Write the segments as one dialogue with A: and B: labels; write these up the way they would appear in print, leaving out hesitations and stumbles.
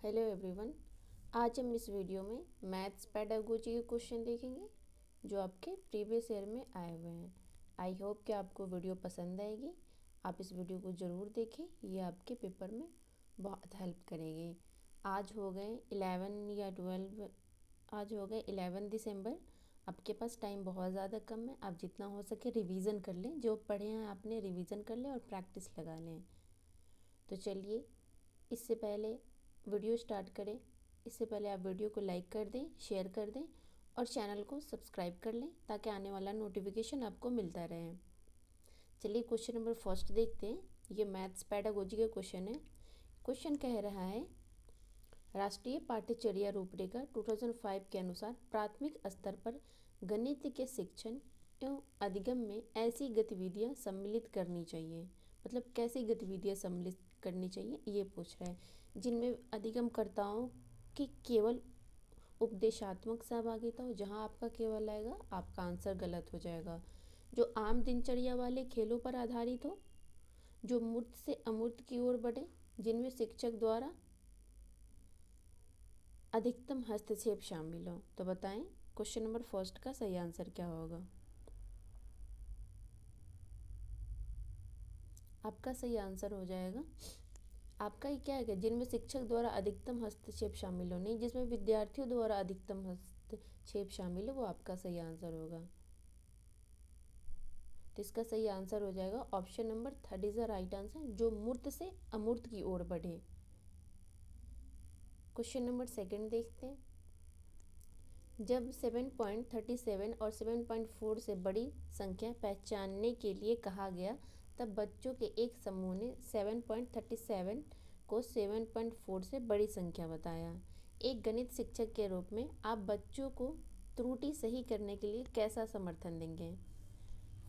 A: Hello everyone. आज हम इस वीडियो में मैथ्स पेडागोजी के क्वेश्चन देखेंगे जो आपके प्रीवियस ईयर में आए हुए हैं। आई होप कि आपको वीडियो पसंद आएगी। आप इस वीडियो को ज़रूर देखें, ये आपके पेपर में बहुत हेल्प करेगी। आज हो गए 11 या 12, आज हो गए 11 दिसंबर। आपके पास टाइम बहुत ज़्यादा कम है। आप जितना हो सके रिवीजन कर लें, जो पढ़े हैं आपने रिवीजन कर लें और प्रैक्टिस लगा लें। तो चलिए, इससे पहले वीडियो स्टार्ट करें इससे पहले आप वीडियो को लाइक कर दें, शेयर कर दें और चैनल को सब्सक्राइब कर लें ताकि आने वाला नोटिफिकेशन आपको मिलता रहे। चलिए क्वेश्चन नंबर फर्स्ट देखते हैं। ये मैथ्स पेडागोजी का क्वेश्चन है। क्वेश्चन कह रहा है, राष्ट्रीय पाठ्यचर्या रूपरेखा 2005 के अनुसार प्राथमिक स्तर पर गणित के शिक्षण एवं अधिगम में ऐसी गतिविधियां सम्मिलित करनी चाहिए। मतलब कैसी गतिविधियां सम्मिलित करनी चाहिए ये पूछ रहा है, जिनमें अधिगमकर्ताओं की केवल उपदेशात्मक सहभागिता हो। जहां आपका केवल आएगा आपका आंसर गलत हो जाएगा। जो आम दिनचर्या वाले खेलों पर आधारित हो, जो मूर्त से अमूर्त की ओर बढ़े, जिनमें शिक्षक द्वारा अधिकतम हस्तक्षेप शामिल हो। तो बताएं क्वेश्चन नंबर फर्स्ट का सही आंसर क्या होगा। आपका सही आंसर हो जाएगा, आपका ही क्या है, जिनमें शिक्षक द्वारा अधिकतम हस्तक्षेप शामिल हो, नहीं जिसमें विद्यार्थियों द्वारा अधिकतम हस्तक्षेप शामिल हो, वो आपका सही आंसर होगा। तो इसका सही आंसर हो जाएगा option number third is the right answer, जो मूर्त से अमूर्त की ओर बढ़े। क्वेश्चन नंबर सेकंड देखते हैं। जब 7.37 और 7.4 से बड़ी संख्या पहचानने के लिए कहा गया, तब बच्चों के एक समूह ने 7.37 को 7.4 से बड़ी संख्या बताया। एक गणित शिक्षक के रूप में आप बच्चों को त्रुटि सही करने के लिए कैसा समर्थन देंगे।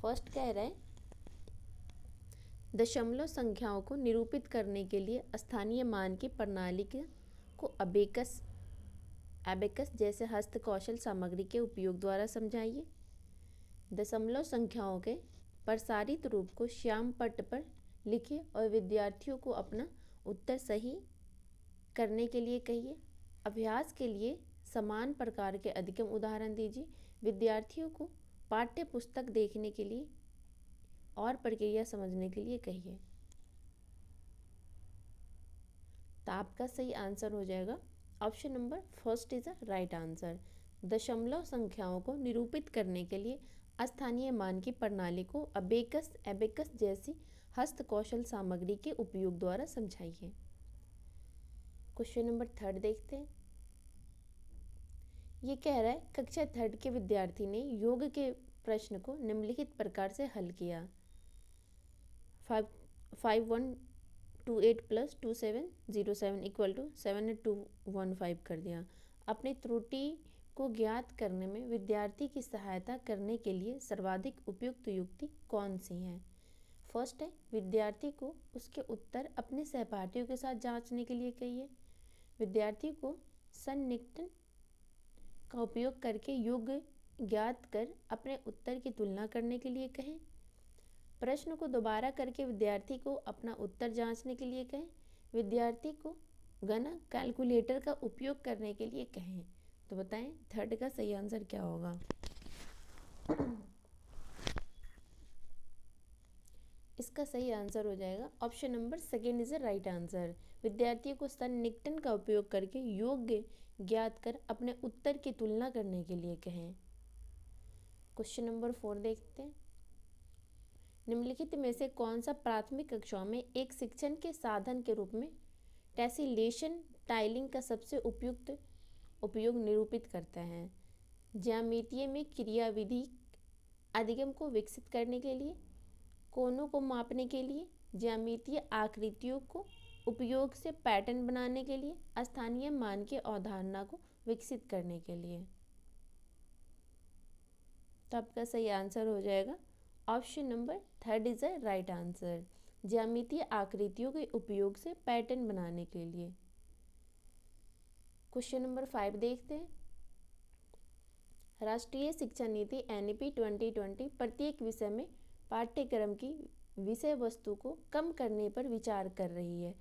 A: फर्स्ट कह रहा है, दशमलव संख्याओं को निरूपित करने के लिए स्थानीय मान की प्रणाली को एबेकस जैसे हस्तकौशल सामग्री के उपयोग द्वारा समझाइए। दशमलव संख्याओं के प्रसारित रूप को श्याम पट्ट पर लिखिए और विद्यार्थियों को अपना उत्तर सही करने के लिए कहिए। अभ्यास के लिए समान प्रकार के अधिगम उदाहरण दीजिए। विद्यार्थियों को पाठ्य पुस्तक देखने के लिए और प्रक्रिया समझने के लिए कहिए। तो आपका सही आंसर हो जाएगा option number first is a right answer. दशमलव संख्याओं को निरूपित करने के लिए स्थानीय मान की प्रणाली को एबेकस जैसी हस्तकौशल सामग्री के उपयोग द्वारा समझाइए। क्वेश्चन नंबर थर्ड देखते हैं। ये कह रहा है, कक्षा थर्ड के विद्यार्थी ने योग के प्रश्न को निम्नलिखित प्रकार से हल किया। 5128 + 2707 = 7215 कर दिया। अपनी त्रुटि को ज्ञात करने में विद्यार्थी की सहायता करने के लिए सर्वाधिक उपयुक्त युक्ति कौन सी है। फर्स्ट है, विद्यार्थी को उसके उत्तर अपने सहपाठियों के साथ जांचने के लिए कहिए। विद्यार्थी को सन्निकटन का उपयोग करके योग ज्ञात कर अपने उत्तर की तुलना करने के लिए कहें। प्रश्न को दोबारा करके विद्यार्थी को अपना उत्तर जांचने के लिए कहें। विद्यार्थी को गणना कैलकुलेटर का उपयोग करने के लिए कहें। तो बताएं थर्ड का सही आंसर क्या होगा। इसका सही आंसर हो जाएगा option number second is the right answer. विद्यार्थियों को सन्निकटन का उपयोग करके योग ज्ञात कर अपने उत्तर की तुलना करने के लिए कहें। क्वेश्चन नंबर 4 देखते हैं। निम्नलिखित में से कौन सा प्राथमिक कक्षाओं में एक शिक्षण के साधन के रूप में टेसिलेशन टाइलिंग का सबसे उपयुक्त उपयोग निरूपित करता है। ज्यामितीय में क्रियाविधि अधिगम को विकसित करने के लिए, कोनों को मापने के लिए, ज्यामितीय आकृतियों को उपयोग से पैटर्न बनाने के लिए, स्थानीय मान की अवधारणा को विकसित करने के लिए। तो आपका सही आंसर हो जाएगा option number third is the right answer. ज्यामितीय आकृतियों के उपयोग से पैटर्न बनाने के लिए। क्वेश्चन नंबर 5 देखते हैं। राष्ट्रीय शिक्षा नीति NEP 2020 प्रत्येक विषय में पाठ्यक्रम की विषय वस्तु को कम करने पर विचार कर रही है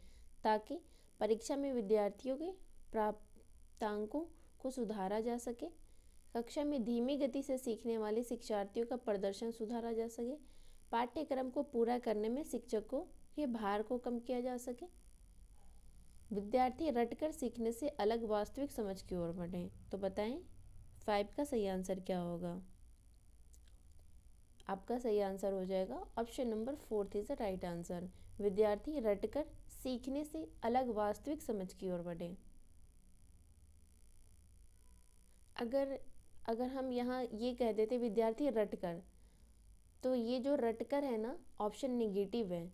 A: ताकि परीक्षा में विद्यार्थियों के प्राप्तांकों को सुधारा जा सके, कक्षा में धीमी गति से सीखने वाले शिक्षार्थियों का प्रदर्शन सुधारा जा सके, पाठ्यक्रम को पूरा करने में शिक्षकों के भार को कम किया जा सके, विद्यार्थी रटकर सीखने से अलग वास्तविक समझ की ओर बढ़े। तो बताएं 5 का सही आंसर क्या होगा। आपका सही आंसर हो जाएगा option number 4 is the right answer. विद्यार्थी रटकर सीखने से अलग वास्तविक समझ की ओर बढ़े। अगर हम यहाँ ये कह देते विद्यार्थी रटकर, तो ये जो रटकर है ना ऑप्शन निगेटिव है,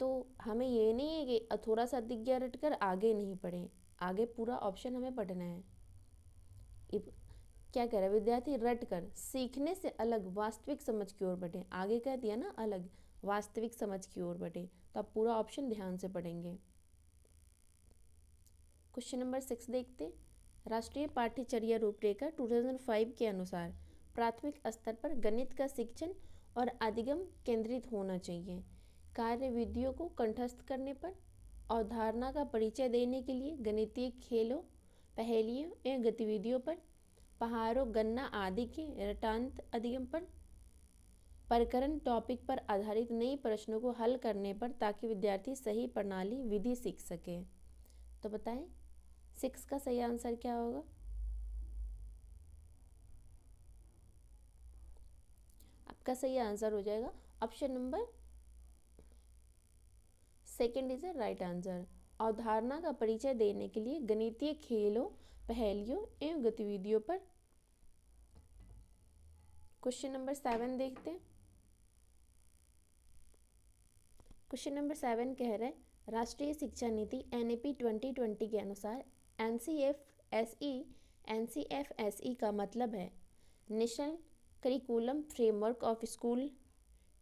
A: तो हमें ये नहीं है कि थोड़ा सा दिख गया रटकर आगे नहीं पढ़ें, आगे पूरा ऑप्शन हमें पढ़ना है। क्या कह रहा है, विद्यार्थी रटकर सीखने से अलग वास्तविक समझ की ओर बढ़े, आगे कह दिया ना अलग वास्तविक समझ की ओर बढ़े, तो आप पूरा ऑप्शन ध्यान से पढ़ेंगे। क्वेश्चन नंबर 6 देखते। राष्ट्रीय पाठ्यचर्या रूपरेखा 2005 के अनुसार प्राथमिक स्तर पर गणित का शिक्षण और अधिगम केंद्रित होना चाहिए। कार्य विधियों को कंठस्थ करने पर, अवधारणा का परिचय देने के लिए गणितीय खेलों, पहेलियों एवं गतिविधियों पर, पहाड़ों, गन्ना आदि के रटांत अधिगम पर, प्रकरण टॉपिक पर आधारित नई प्रश्नों को हल करने पर, ताकि विद्यार्थी सही प्रणाली विधि सीख सके। तो बताएं 6 का सही आंसर क्या होगा। आपका सही आंसर हो जाएगा option number 2 is the right answer. अवधारणा का परिचय देने के लिए गणितीय खेलों, पहेलियों एवं गतिविधियों पर। क्वेश्चन नंबर 7 देखते हैं। क्वेश्चन नंबर 7 कह रहे हैं राष्ट्रीय शिक्षा नीति NEP 2020 के अनुसार NCFSE का मतलब है national curriculum framework of school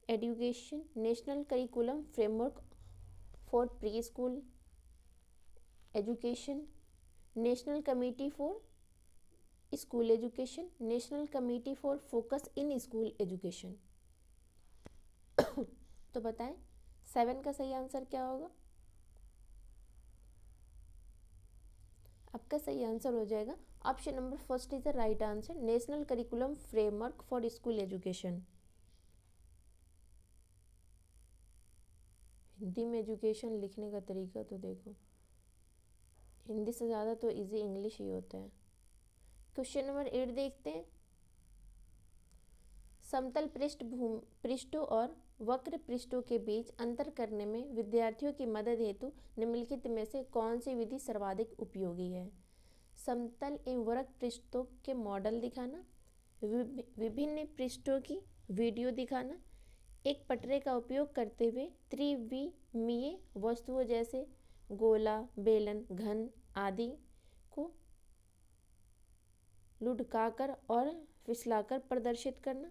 A: education, national curriculum framework for pre school education, national committee for school education, national committee for focus in school education. तो बताएं 7 का सही आंसर क्या होगा। आपका सही आंसर हो जाएगा option number 1 is the right answer, national curriculum framework for school education. Hindi में एजुकेशन लिखने का तरीका तो देखो, हिंदी से ज़्यादा तो इजी इंग्लिश ही होता है। क्वेश्चन नंबर 8 देखते हैं। समतल पृष्ठों और वक्र पृष्ठों के बीच अंतर करने में विद्यार्थियों की मदद हेतु निम्नलिखित में से कौन सी विधि सर्वाधिक उपयोगी है। समतल एवं वक्र पृष्ठों के मॉडल दिखाना, विभिन्न पृष्ठों की वीडियो दिखाना, एक पटरे का उपयोग करते हुए त्रिविमीय वस्तुओं जैसे गोला, बेलन, घन आदि को लुढ़काकर और फिसलाकर प्रदर्शित करना,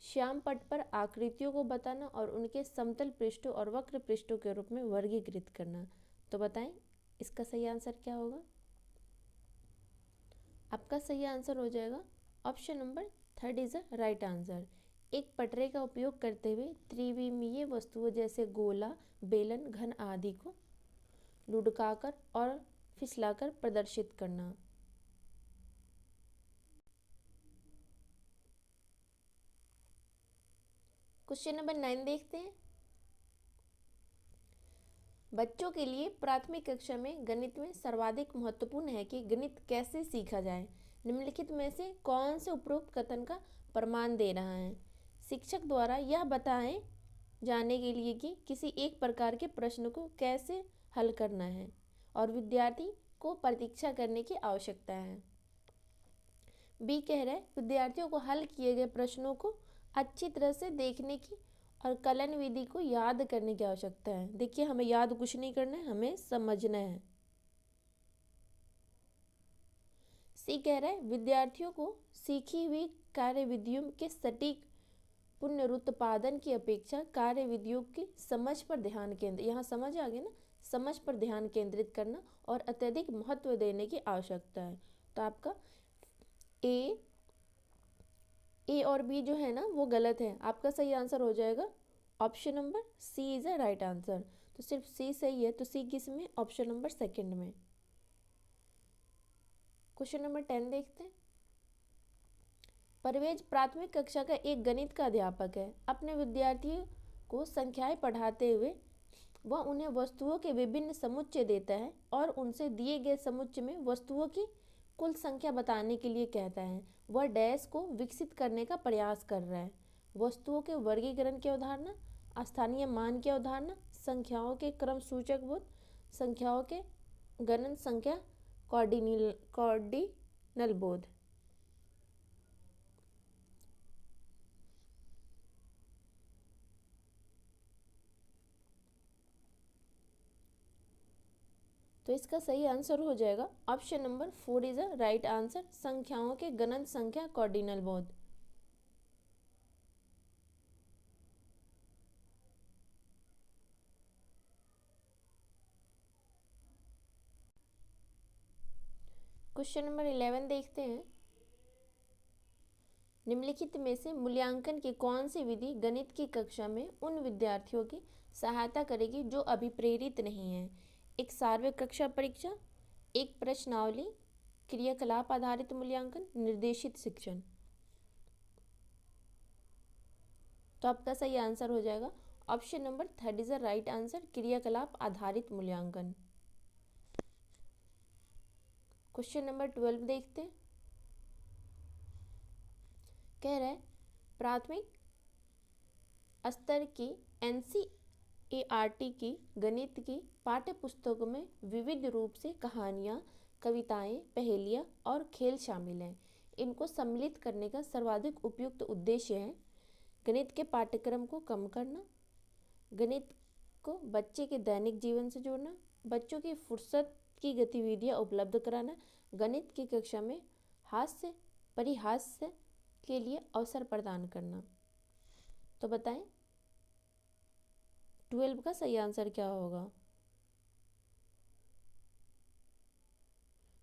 A: श्याम पट पर आकृतियों को बताना और उनके समतल पृष्ठों और वक्र पृष्ठों के रूप में वर्गीकृत करना। तो बताएं इसका सही आंसर क्या होगा। आपका सही आंसर हो जाएगा option number 3 is the right answer. एक पटरे का उपयोग करते हुए त्रिविमीय वस्तुओं जैसे गोला, बेलन, घन आदि को लुढ़काकर और फिसलाकर प्रदर्शित करना। क्वेश्चन नंबर 9 देखते हैं। बच्चों के लिए प्राथमिक कक्षा में गणित में सर्वाधिक महत्वपूर्ण है कि गणित कैसे सीखा जाए। निम्नलिखित में से कौन से उपरोक्त कथन का प्रमाण दे रहा है। शिक्षक द्वारा यह बताएं जाने के लिए कि किसी एक प्रकार के प्रश्न को कैसे हल करना है और विद्यार्थी को प्रतीक्षा करने की आवश्यकता है। बी कह रहा है विद्यार्थियों को हल किए गए प्रश्नों को अच्छी तरह से देखने की और कलन विधि को याद करने की आवश्यकता है। देखिए हमें याद कुछ नहीं करना है, हमें समझना है। सी कह रहा है विद्यार्थियों को सीखी हुई कार्य विधियों के सटीक पुनरुत्पादन की अपेक्षा कार्य विधियों की समझ पर ध्यान केंद्रित, यहाँ समझ आ गया ना, समझ पर ध्यान केंद्रित करना और अत्यधिक महत्व देने की आवश्यकता है। तो आपका ए और बी जो है ना वो गलत है। आपका सही आंसर हो जाएगा option number c is a right answer. तो सिर्फ सी सही है। तो सी किस में? ऑप्शन नंबर सेकंड में। क्वेश्चन नंबर 10 देखते हैं। परवेज प्राथमिक कक्षा का एक गणित का अध्यापक है। अपने विद्यार्थियों को संख्याएं पढ़ाते हुए वह उन्हें वस्तुओं के विभिन्न समुच्चय देता है और उनसे दिए गए समुच्चय में वस्तुओं की कुल संख्या बताने के लिए कहता है। वह डैश को विकसित करने का प्रयास कर रहा है। वस्तुओं के वर्गीकरण की अवधारणा, स्थानीय मान की अवधारणा, संख्याओं के क्रम सूचक बोध, संख्याओं के गणन संख्या, कॉर्डिनल बोध। तो इसका सही आंसर हो जाएगा option number 4 is a right answer, संख्याओं के गणन संख्या, कॉर्डिनल बोध। क्वेश्चन नंबर 11 देखते हैं। निम्नलिखित में से मूल्यांकन की कौन सी विधि गणित की कक्षा में उन विद्यार्थियों की सहायता करेगी जो अभी प्रेरित नहीं हैं? एक सार्वत्रिक कक्षा परीक्षा, एक प्रश्नावली, क्रियाकलाप आधारित मूल्यांकन, निर्देशित शिक्षण। तो आपका सही आंसर हो जाएगा option number 3 is the right answer, क्रियाकलाप आधारित मूल्यांकन। क्वेश्चन नंबर 12 देखते हैं। कह रहा है प्राथमिक स्तर की NCERT की गणित की पाठ्य पुस्तकों में विविध रूप से कहानियाँ, कविताएं, पहेलियाँ और खेल शामिल हैं। इनको सम्मिलित करने का सर्वाधिक उपयुक्त उद्देश्य है गणित के पाठ्यक्रम को कम करना, गणित को बच्चे के दैनिक जीवन से जोड़ना, बच्चों की फुर्सत की गतिविधियाँ उपलब्ध कराना, गणित की कक्षा में हास्य परिहास्य के लिए अवसर प्रदान करना। तो बताएं 12 का सही आंसर क्या होगा?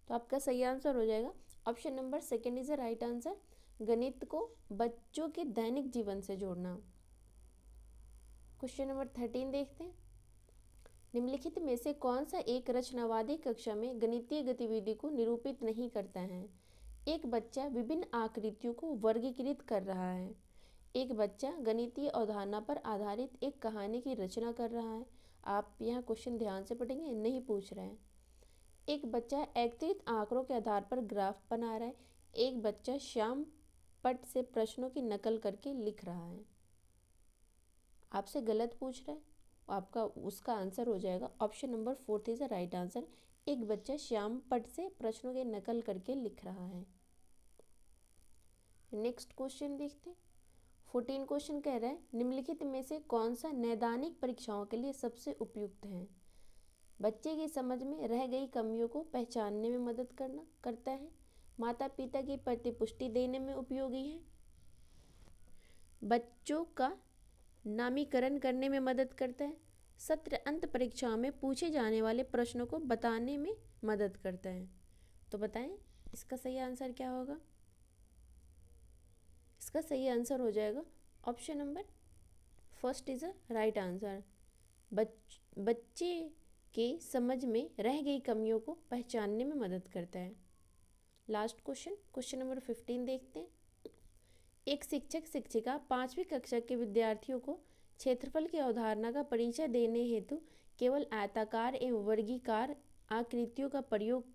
A: तो आपका सही आंसर हो जाएगा option number 2 is the right answer, गणित को बच्चों के दैनिक जीवन से जोड़ना। क्वेश्चन नंबर 13 देखते हैं। निम्नलिखित में से कौन सा एक रचनावादी कक्षा में गणितीय गतिविधि को निरूपित नहीं करता है? एक बच्चा विभिन्न आकृतियों को वर्गीकृत कर रहा है। एक बच्चा गणितीय अवधारणा पर आधारित एक कहानी की रचना कर रहा है। आप यहाँ क्वेश्चन ध्यान से पढ़ेंगे, नहीं पूछ रहे हैं। एक बच्चा एकत्रित आंकड़ों के आधार पर ग्राफ बना रहा है। एक बच्चा श्याम पट से प्रश्नों की नकल करके लिख रहा है। आपसे गलत पूछ रहा है, आपका उसका आंसर हो जाएगा option number 4 is the right answer, एक बच्चा श्याम पट से प्रश्नों की नकल करके लिख रहा है। नेक्स्ट क्वेश्चन देखते हैं। 14 क्वेश्चन कह रहा है निम्नलिखित में से कौन सा नैदानिक परीक्षाओं के लिए सबसे उपयुक्त है? बच्चे की समझ में रह गई कमियों को पहचानने में मदद करता है, माता पिता की प्रतिपुष्टि देने में उपयोगी है, बच्चों का नामीकरण करने में मदद करता है, सत्र अंत परीक्षाओं में पूछे जाने वाले प्रश्नों को बताने में मदद करता है। तो बताएं इसका सही आंसर क्या होगा? इसका सही आंसर हो जाएगा option number 1 is a right answer, बच्चे के समझ में रह गई कमियों को पहचानने में मदद करता है। लास्ट क्वेश्चन नंबर 15 देखते हैं। एक शिक्षक शिक्षिका 5वीं कक्षा के विद्यार्थियों को क्षेत्रफल की अवधारणा का परिचय देने हेतु केवल आयताकार एवं वर्गीकार आकृतियों का प्रयोग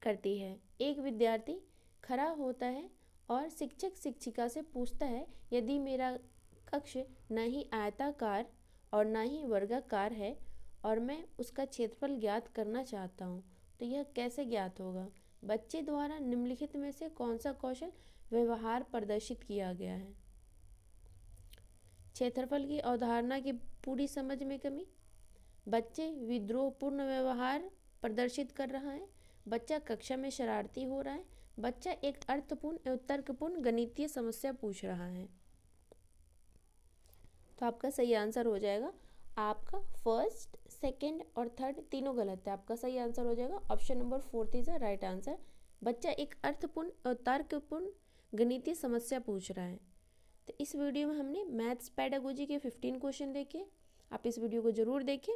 A: करती है। एक विद्यार्थी खड़ा होता है और शिक्षक शिक्षिका से पूछता है, यदि मेरा कक्ष न ही आयताकार और न ही वर्गाकार है और मैं उसका क्षेत्रफल ज्ञात करना चाहता हूँ, तो यह कैसे ज्ञात होगा? बच्चे द्वारा निम्नलिखित में से कौन सा कौशल व्यवहार प्रदर्शित किया गया है? क्षेत्रफल की अवधारणा की पूरी समझ में कमी, बच्चे विद्रोहपूर्ण व्यवहार प्रदर्शित कर रहा है, बच्चा कक्षा में शरारती हो रहा है, बच्चा एक अर्थपूर्ण एवं तर्कपूर्ण गणितीय समस्या पूछ रहा है। तो आपका सही आंसर हो जाएगा, आपका फर्स्ट, सेकंड और थर्ड तीनों गलत है। आपका सही आंसर हो जाएगा option number 4 is the right answer, बच्चा एक अर्थपूर्ण और तर्कपूर्ण गणितीय समस्या पूछ रहा है। तो इस वीडियो में हमने मैथ्स पेडागोजी के 15 क्वेश्चन देखे। आप इस वीडियो को ज़रूर देखें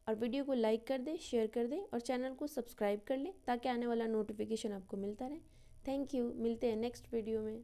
A: और वीडियो को लाइक कर दें, शेयर कर दें और चैनल को सब्सक्राइब कर लें ताकि आने वाला नोटिफिकेशन आपको मिलता रहे। Thank you. मिलते हैं नेक्स्ट वीडियो में।